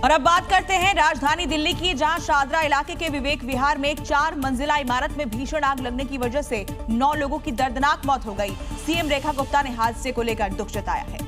और अब बात करते हैं राजधानी दिल्ली की, जहां शादरा इलाके के विवेक विहार में एक 4 मंजिला इमारत में भीषण आग लगने की वजह से 9 लोगों की दर्दनाक मौत हो गई। सीएम रेखा गुप्ता ने हादसे को लेकर दुख जताया है।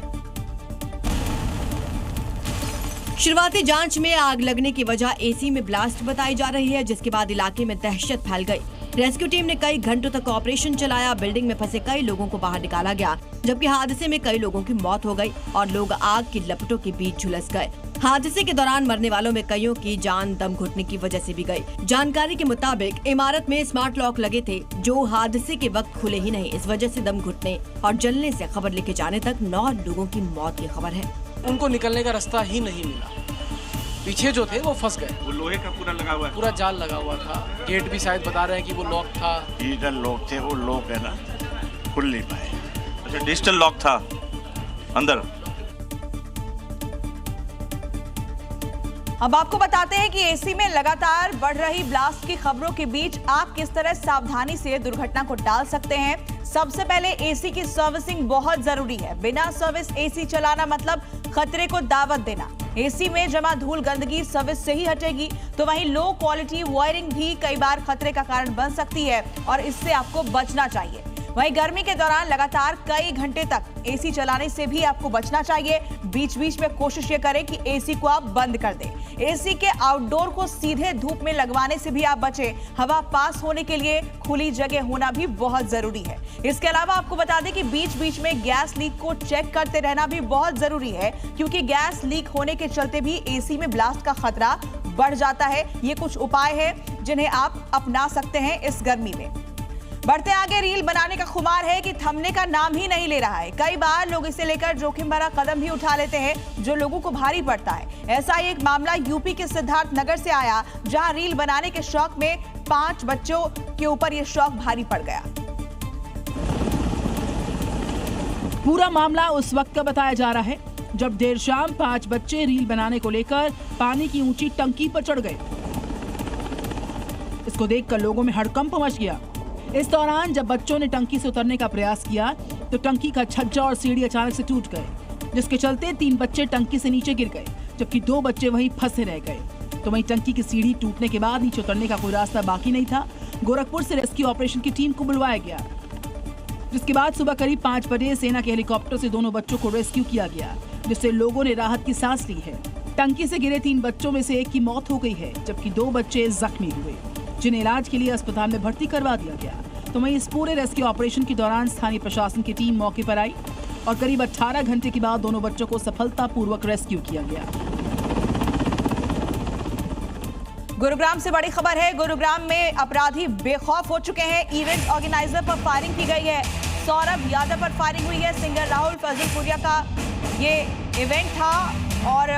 शुरुआती जांच में आग लगने की वजह एसी में ब्लास्ट बताई जा रही है, जिसके बाद इलाके में दहशत फैल गई। रेस्क्यू टीम ने कई घंटों तक ऑपरेशन चलाया। बिल्डिंग में फंसे कई लोगों को बाहर निकाला गया, जबकि हादसे में कई लोगों की मौत हो गई और लोग आग की लपटों के बीच झुलस गए। हादसे के दौरान मरने वालों में कईयों की जान दम घुटने की वजह से भी गई। जानकारी के मुताबिक इमारत में स्मार्ट लॉक लगे थे, जो हादसे के वक्त खुले ही नहीं। इस वजह से दम घुटने और जलने से खबर लेके जाने तक 9 लोगों की मौत की खबर है। उनको निकलने का रास्ता ही नहीं मिला। पीछे जो थे वो फंस गए। वो लोहे का पूरा लगा हुआ है, पूरा जाल लगा हुआ था। गेट भी शायद बता रहे हैं कि वो लॉक था। डिजिटल लॉक थे, वो लॉक है ना, खुल नहीं पाए। अच्छा, डिजिटल लॉक था अंदर। अब आपको बताते हैं कि एसी में लगातार बढ़ रही ब्लास्ट की खबरों के बीच आप किस तरह सावधानी से दुर्घटना को टाल सकते हैं। सबसे पहले एसी की सर्विसिंग बहुत जरूरी है। बिना सर्विस एसी चलाना मतलब खतरे को दावत देना। एसी में जमा धूल गंदगी सर्विस से ही हटेगी, तो वहीं लो क्वालिटी वायरिंग भी कई बार खतरे का कारण बन सकती है और इससे आपको बचना चाहिए। वहीं गर्मी के दौरान लगातार कई घंटे तक एसी चलाने से भी आपको बचना चाहिए। बीच बीच में कोशिश ये करें कि एसी को आप बंद कर दें। एसी के आउटडोर को सीधे धूप में लगवाने से भी आप बचें। हवा पास होने के लिए खुली जगह होना भी बहुत जरूरी है। इसके अलावा आपको बता दें कि बीच बीच में गैस लीक को चेक करते रहना भी बहुत जरूरी है, क्योंकि गैस लीक होने के चलते भी एसी में ब्लास्ट का खतरा बढ़ जाता है। ये कुछ उपाय है जिन्हें आप अपना सकते हैं इस गर्मी में। बढ़ते आगे, रील बनाने का खुमार है कि थमने का नाम ही नहीं ले रहा है। कई बार लोग इसे लेकर जोखिम भरा कदम भी उठा लेते हैं, जो लोगों को भारी पड़ता है। ऐसा ही एक मामला यूपी के सिद्धार्थ नगर से आया, जहां रील बनाने के शौक में 5 बच्चों के ऊपर यह शौक भारी पड़ गया। पूरा मामला उस वक्त का बताया जा रहा है जब देर शाम 5 बच्चे रील बनाने को लेकर पानी की ऊंची टंकी पर चढ़ गए। इसको देखकर लोगों में हड़कंप मच गया। इस दौरान जब बच्चों ने टंकी से उतरने का प्रयास किया तो टंकी का छज्जा और सीढ़ी अचानक से टूट गए, जिसके चलते 3 बच्चे टंकी से नीचे गिर गए, जबकि 2 बच्चे वहीं फंसे रह गए। तो वहीं टंकी की सीढ़ी टूटने के बाद नीचे उतरने का कोई रास्ता बाकी नहीं था। गोरखपुर से रेस्क्यू ऑपरेशन की टीम को बुलवाया गया, जिसके बाद सुबह करीब 5 बजे सेना के हेलीकॉप्टर से दोनों बच्चों को रेस्क्यू किया गया, जिससे लोगों ने राहत की सांस ली है। टंकी से गिरे 3 बच्चों में से एक की मौत हो गई है, जबकि 2 बच्चे जख्मी हुए, जिन्हें इलाज के लिए अस्पताल में भर्ती करवा दिया गया। तो वहीं इस पूरे रेस्क्यू ऑपरेशन के दौरान स्थानीय प्रशासन की टीम मौके पर आई और करीब 18 घंटे के बाद दोनों बच्चों को सफलतापूर्वक रेस्क्यू किया गया। गुरुग्राम से बड़ी खबर है। गुरुग्राम में अपराधी बेखौफ हो चुके हैं। इवेंट ऑर्गेनाइजर पर फायरिंग की गई है। सौरभ यादव पर फायरिंग हुई है। सिंगर राहुल फजलपुरिया का ये इवेंट था और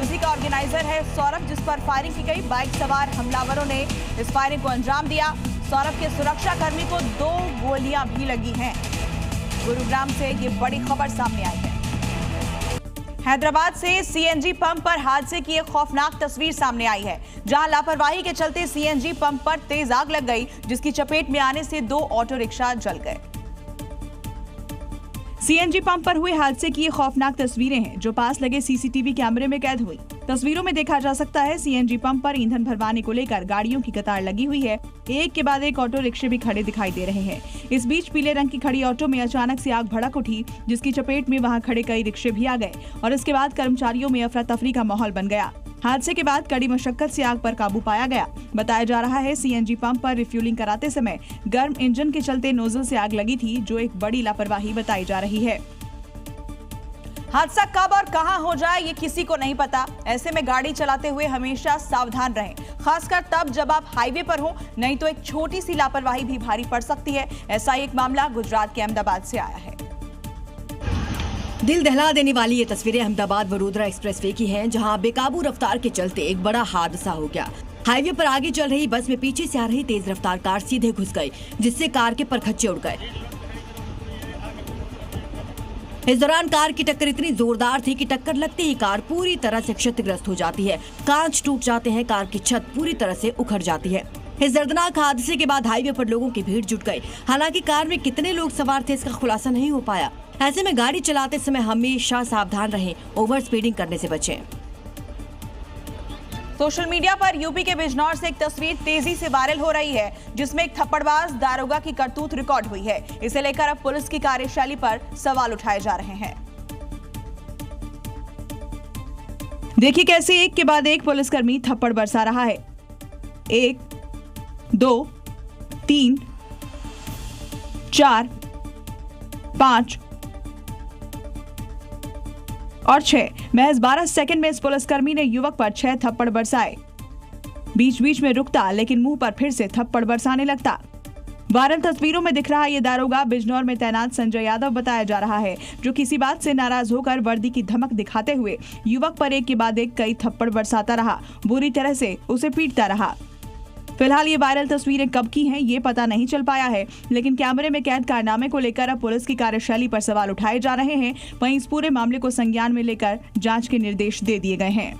उसी का ऑर्गेनाइजर है सौरभ, जिस पर फायरिंग की गई। बाइक सवार हमलावरों ने इस फायरिंग को अंजाम दिया। सौरभ के सुरक्षा कर्मी को 2 गोलियां भी लगी हैं। गुरुग्राम से ये बड़ी खबर सामने आई है। हैदराबाद से सीएनजी पंप पर हादसे की एक खौफनाक तस्वीर सामने आई है, जहां लापरवाही के चलते सीएनजी पंप पर तेज आग लग गई, जिसकी चपेट में आने से 2 ऑटो रिक्शा जल गए। सीएनजी पंप पर हुए हादसे की ये खौफनाक तस्वीरें हैं, जो पास लगे सीसीटीवी कैमरे में कैद हुई। तस्वीरों में देखा जा सकता है सीएनजी पंप पर ईंधन भरवाने को लेकर गाड़ियों की कतार लगी हुई है। एक के बाद एक ऑटो रिक्शे भी खड़े दिखाई दे रहे हैं। इस बीच पीले रंग की खड़ी ऑटो में अचानक से आग भड़क उठी, जिसकी चपेट में वहां खड़े कई रिक्शे भी आ गए और इसके बाद कर्मचारियों में अफरा तफरी का माहौल बन गया। हादसे के बाद कड़ी मशक्कत से आग पर काबू पाया गया। बताया जा रहा है सीएनजी पंप पर रिफ्यूलिंग कराते समय गर्म इंजन के चलते नोजल से आग लगी थी, जो एक बड़ी लापरवाही बताई जा रही है। हादसा कब और कहां हो जाए ये किसी को नहीं पता। ऐसे में गाड़ी चलाते हुए हमेशा सावधान रहें, खासकर तब जब आप हाईवे पर हो, नहीं तो एक छोटी सी लापरवाही भी भारी पड़ सकती है। ऐसा एक मामला गुजरात के अहमदाबाद से आया है। दिल दहला देने वाली ये तस्वीरें अहमदाबाद वडोदरा एक्सप्रेसवे की हैं, जहां बेकाबू रफ्तार के चलते एक बड़ा हादसा हो गया। हाईवे पर आगे चल रही बस में पीछे से आ रही तेज रफ्तार कार सीधे घुस गई, जिससे कार के परखच्चे उड़ गए। इस दौरान कार की टक्कर इतनी जोरदार थी कि टक्कर लगते ही कार पूरी तरह से क्षतिग्रस्त हो जाती है। कांच टूट जाते हैं, कार की छत पूरी तरह से उखड़ जाती है। इस दर्दनाक हादसे के बाद हाईवे पर लोगों की भीड़ जुट गई। हालांकि कार में कितने लोग सवार थे इसका खुलासा नहीं हो पाया। ऐसे में गाड़ी चलाते समय हमेशा सावधान रहें, ओवर स्पीडिंग करने से बचें। सोशल मीडिया पर यूपी के बिजनौर से एक तस्वीर तेजी से वायरल हो रही है, जिसमें एक थप्पड़बाज दारोगा की करतूत रिकॉर्ड हुई है। इसे लेकर अब पुलिस की कार्यशैली पर सवाल उठाए जा रहे हैं। देखिए कैसे एक के बाद एक पुलिसकर्मी थप्पड़ बरसा रहा है। 1, 2, 3, 4, 5 और 6। महज 12 सेकंड में इस पुलिसकर्मी ने युवक पर 6 थप्पड़ बरसाए। बीच बीच में रुकता लेकिन मुंह पर फिर से थप्पड़ बरसाने लगता। वायरल तस्वीरों में दिख रहा ये दारोगा बिजनौर में तैनात संजय यादव बताया जा रहा है, जो किसी बात से नाराज होकर वर्दी की धमक दिखाते हुए युवक पर एक के बाद एक कई थप्पड़ बरसाता रहा, बुरी तरह से उसे पीटता रहा। फिलहाल ये वायरल तस्वीरें कब की हैं ये पता नहीं चल पाया है, लेकिन कैमरे में कैद कारनामे को लेकर अब पुलिस की कार्यशैली पर सवाल उठाए जा रहे हैं। वहीं इस पूरे मामले को संज्ञान में लेकर जांच के निर्देश दे दिए गए हैं।